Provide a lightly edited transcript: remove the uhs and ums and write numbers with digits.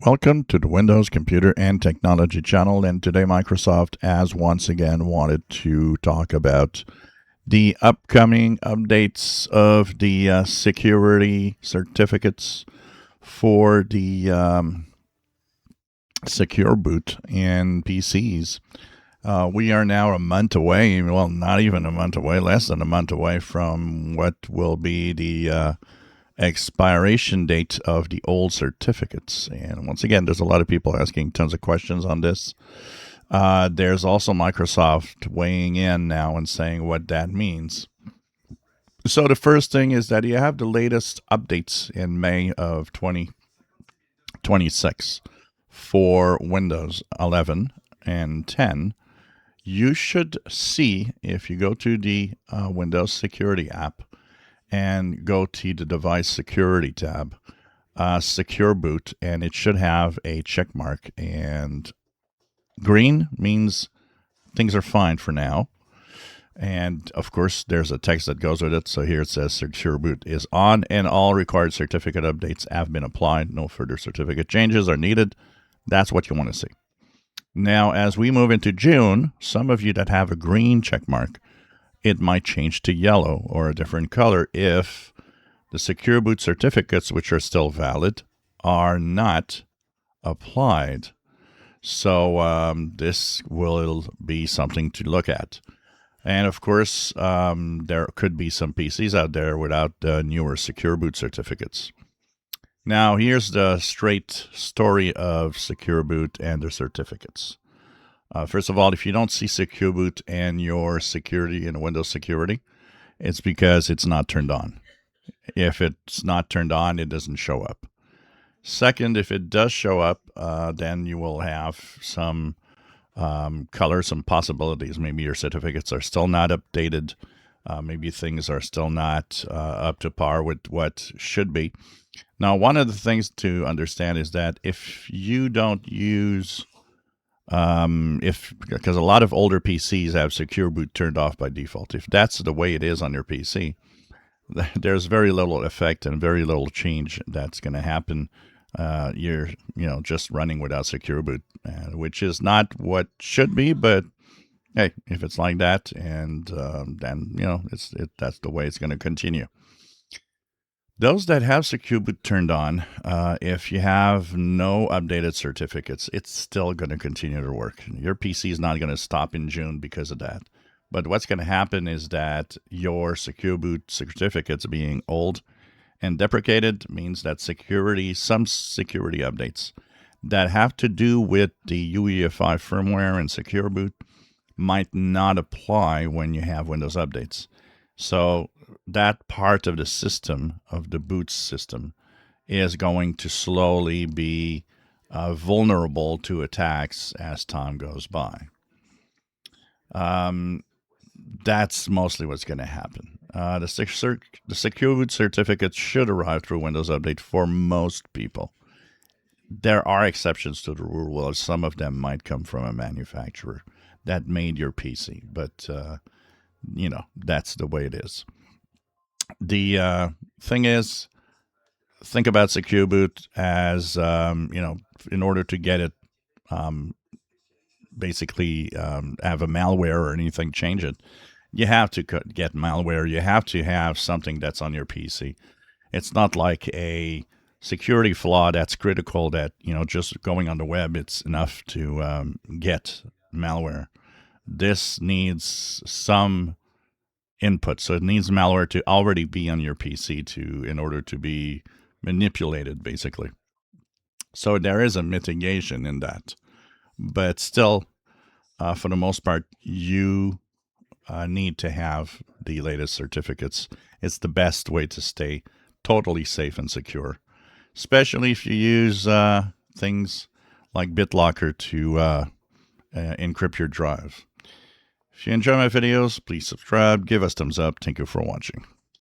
Welcome to the Windows Computer and Technology channel, and today Microsoft has once again wanted to talk about the upcoming updates of the security certificates for the secure boot in PCs. We are now a month away, well, not even a month away, less than a month away from what will be the expiration date of the old certificates. And once again, there's a lot of people asking tons of questions on this. There's also Microsoft weighing in now and saying what that means. So the first thing is that you have the latest updates in May of 2026 for Windows 11 and 10. You should see, if you go to the Windows Security app, and go to the Device Security tab, Secure Boot, and it should have a check mark. And green means things are fine for now. And of course, there's a text that goes with it. So here it says Secure Boot is on, and all required certificate updates have been applied. No further certificate changes are needed. That's what you want to see. Now, as we move into June, some of you that have a green check mark, it might change to yellow or a different color if the Secure Boot certificates, which are still valid, are not applied. So this will be something to look at. And of course, there could be some PCs out there without the newer Secure Boot certificates. Now, here's the straight story of Secure Boot and their certificates. First of all, if you don't see Secure Boot and your security in Windows Security, it's because it's not turned on. If it's not turned on, it doesn't show up. Second, if it does show up, then you will have some colors, some possibilities. Maybe your certificates are still not updated. Maybe things are still not up to par with what should be. Now, one of the things to understand is that if you don't use because a lot of older PCs have Secure Boot turned off by default. If that's the way it is on your PC, there's very little effect and very little change that's going to happen. You're just running without Secure Boot, which is not what should be. But hey, if it's like that, and then that's the way it's going to continue. Those that have Secure Boot turned on, if you have no updated certificates, it's still going to continue to work. Your PC is not going to stop in June because of that. But what's going to happen is that your Secure Boot certificates being old and deprecated means that some security updates that have to do with the UEFI firmware and Secure Boot might not apply when you have Windows updates. So that part of the system, of the boot system, is going to slowly be vulnerable to attacks as time goes by. That's mostly what's going to happen. The Secure Boot certificates should arrive through Windows Update for most people. There are exceptions to the rule. Well, some of them might come from a manufacturer that made your PC, but that's the way it is. The thing is, think about Secure Boot as, in order to get it, basically have a malware or anything change it, you have to get malware. You have to have something that's on your PC. It's not like a security flaw that's critical that, just going on the web, it's enough to get malware. This needs some input, so it needs malware to already be on your PC in order to be manipulated, basically. So there is a mitigation in that, but still, for the most part, you need to have the latest certificates. It's the best way to stay totally safe and secure, especially if you use things like BitLocker to encrypt your drive. If you enjoy my videos, please subscribe, give us thumbs up. Thank you for watching.